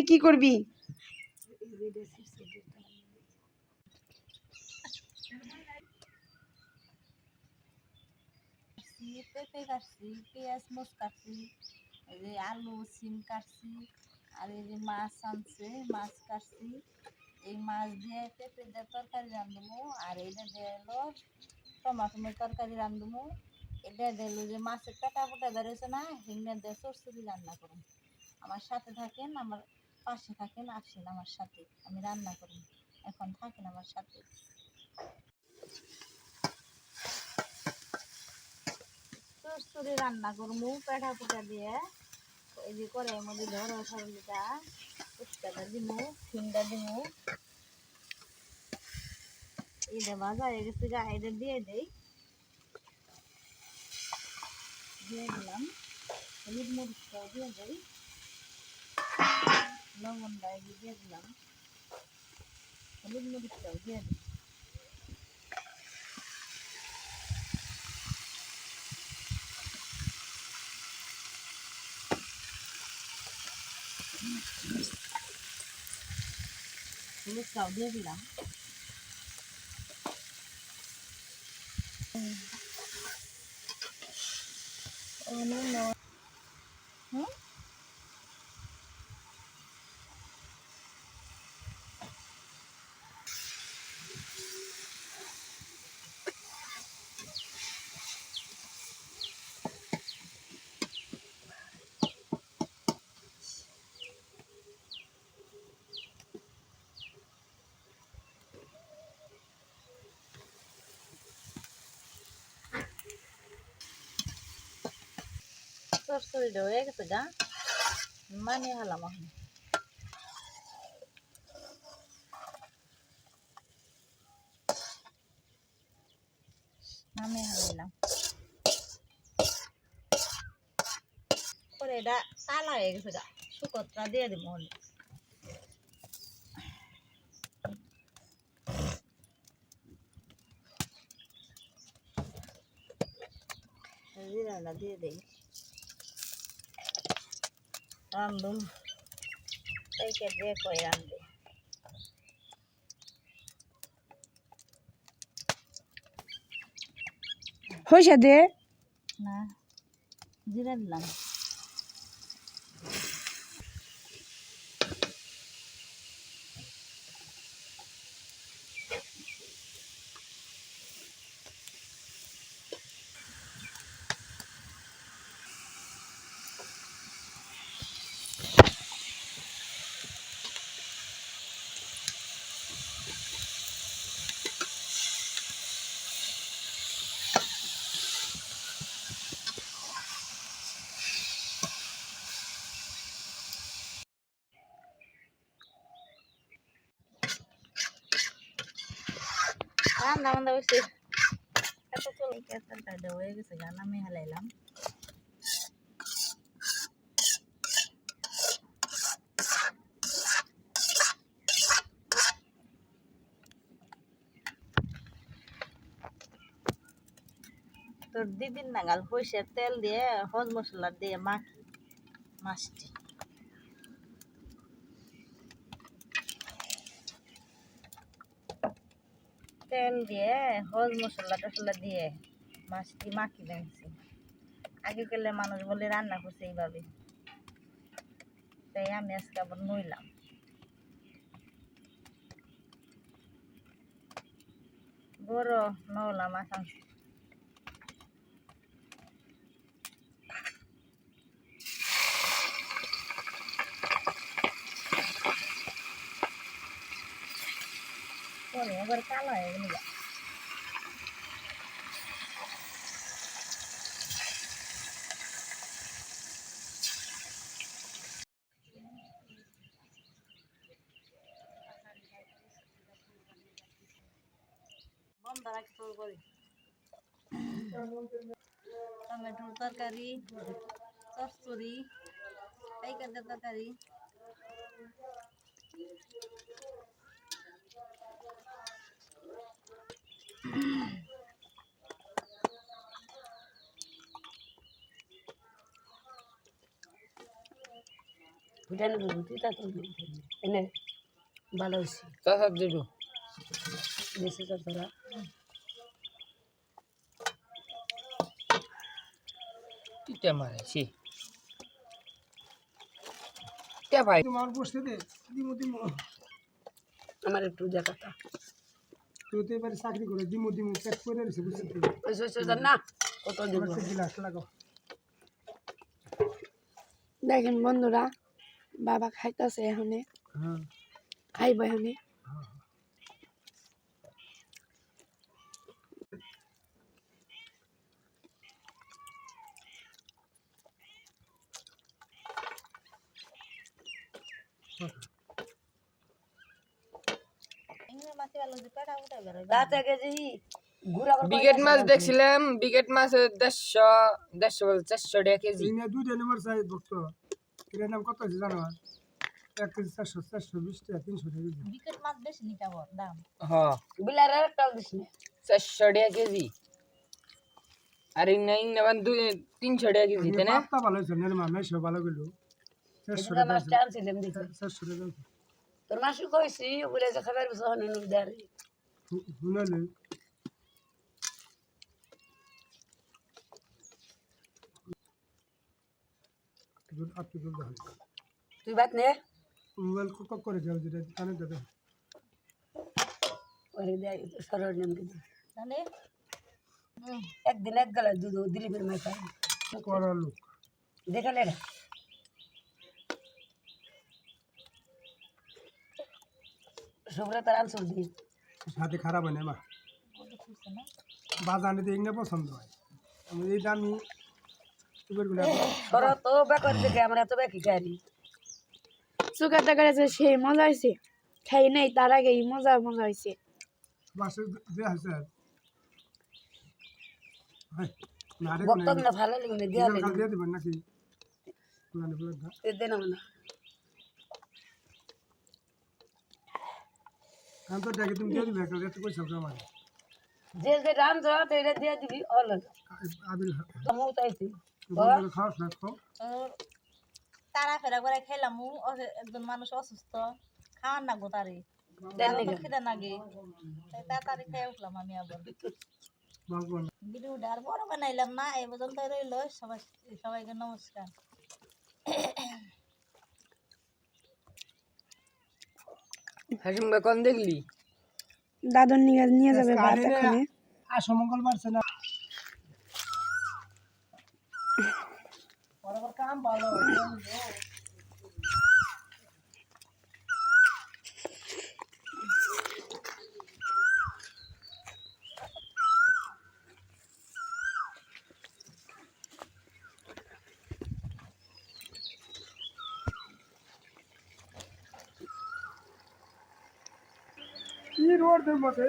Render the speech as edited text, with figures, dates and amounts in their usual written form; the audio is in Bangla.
কি করবি? পেঁপে কাটছি, পেঁয়াজ মরিচ কাটছি, এই যে আলু সিম কাটছি, আর এই যে মাছ আনছে মাছ কাটছি। এই মাছ দিয়ে পেঁপে দিয়ে তরকারি রাঁধবো, আর এইটা দিয়ে হলো টমাটোমের তরকারি রাঁধবো। এটা দিল যে মাছের পেটা ফুটা বেরোছে না, হিংনা দিয়ে চরচুরি রান্না করুন। আমার সাথে থাকেন, আমার পাশে থাকেন, আসেন আমার সাথে, আমি রান্না করুন, এখন থাকেন আমার সাথে। চরচুরি রান্না করবো পেটা ফুটা দিয়ে। এই যে কড়াইয়ের মধ্যে ধরো সরলিটা উস্তাটা দিমু, হিংটা দিমু, এটা ভাজা হয়ে গেছে গা, এটা দিয়ে দেই, দিয়ে দিলাম হলুদ মরিচটাও দিয়ে দেই, লবণটা দিয়ে দিলাম, হলুদ মরিচটাও দিয়ে দিই। হলুদটাও দিয়ে দিলাম। চরচুরিটা হয়ে গেছে গা, মানিয়ে হলাম এখন। নামিয়ে হালাইলাম করে, এটা তালা হয়ে গেছে গা, শুকোত্রা দিয়ে দিব। জিরাটা দিয়ে দিই, রান্ধুম প্যাকেট দিয়ে কই রান্ধি। হইসা দে না, জিরা দিলাম। রান্না বান্না হয়েছে, এত চলে তরকারিটা হয়ে গেছে গা, নামিয়ে হালাইলাম। তোর দিদির নাগাল সরষের তেল দিয়ে হলুদ মশলা দিয়ে মাখি মাছটি। তেল দিয়ে হলুদ মশলা টসলা দিয়ে মাছটি মাখি রাখছি। আগে গেলে মানুষ বলে রান্না করছে এইভাবে, তাই আমি আজকে আবার নইলাম। বড় নলা মাছ আনছি। পরে আবার কালো হয়ে গেল। বন্ধ রাখি তোর করি টমেটোর তরকারি, চচ্চড়ি, পাইকারি তরকারি। ফুটানো দেবো তুই তা তুলবি এনে ভালো হয়েছে চাষার দিল বেশি তোরা টিটা মারাইছি কে ভাই তোমার বসে দে দিমু দিমু আমার একটু দেখাতা তুই তো এবারে চাকরি করে দিমু দিমু পেট করে রয়েছে বুঝছিস ওই সে না কত দিব গিলাস লাগাও দেখেন বন্ধুরা বাবা খাইতেছে এখানে হ্যাঁ খাইব এখানে ইংরে মাছে আলু দিয়ে পেটা উঠে বেরোয়। তা থেকে যে ঘুরা বিকেট মাছ দেখছিলাম বিকেট মাছ 150 বলতে 400 টাকা কেজি এই নিয়ে দুইটা নম্বর চাই ভক্ত এর নাম কত আছে জানো 1 কেজি 420 টাকা 300 টাকা কেজি বিকেট মাছ বেশি নিকাবর দাম। হ্যাঁ বিলারে টাল দিস না 400 টাকা কেজি আর ইন্না ইন্না 300 টাকা কেজি তাই না পাত্তা ভালো হয়েছে নির্মা মেশো ভালো গেল 400 আমার টাকা চান্স দিলাম দেখি 400 টাকা তোর মাসু কইছি বলে যে খাবার বসে হন নুন দাঁড়ি শুনালে আপনি বলতে হয় তুই বাত নে মোবাইল কত করে যাও যেটা কানে দেবে ওরে দে সরর নেম দিদি জানে একদিন এক গলা দুধ দিলিপের মাই খাই করা লোক দেখালে রে সবরা তার আনসার দি সাথে খারাপ হয় না মা ওটা খুঁজছে না। বাজারে দিয়ে এগুলো পছন্দ হয় আমি এই দামি এবারগুলো সর তো বেকার দেখে আমরা তো বেকি খাই চুকা তরকারি সেই মজা হয়েছে খাই নাই তার আগেই মজা হয়েছে বাসে দেওয়া হয়েছে না রে বক্তব্য না ভালো লাগবে দিয়া কাল দিয়ে দেবেন নাকি পুরানো প্লেটটা দে না না আমি তো দেখে তুমি দিয়ে দিবে একটা রেট করে সব আমার যে যে রাম ধরা তো এটা দিয়ে দিবি অল আবিল মু তাইছি বন্ধুরা খাও খাও তোর তারা ফেরা করে খেলাম একজন মানুষ অসুস্থ খাওয়ার না গো তারে খেতে নাগে তাই তাড়াতাড়ি খেয়ে উঠলাম আমি আবার ভগবান ভিডিওটা আর বড় বানাইলাম না এই পর্যন্ত রইল সবাইকে নমস্কার। হাসিম ভাই কোন দেখলি দাদুর নিয়ে যাবে ভাত এখানে আসো মঙ্গলবার সে না কাম ভালো रोड दे मते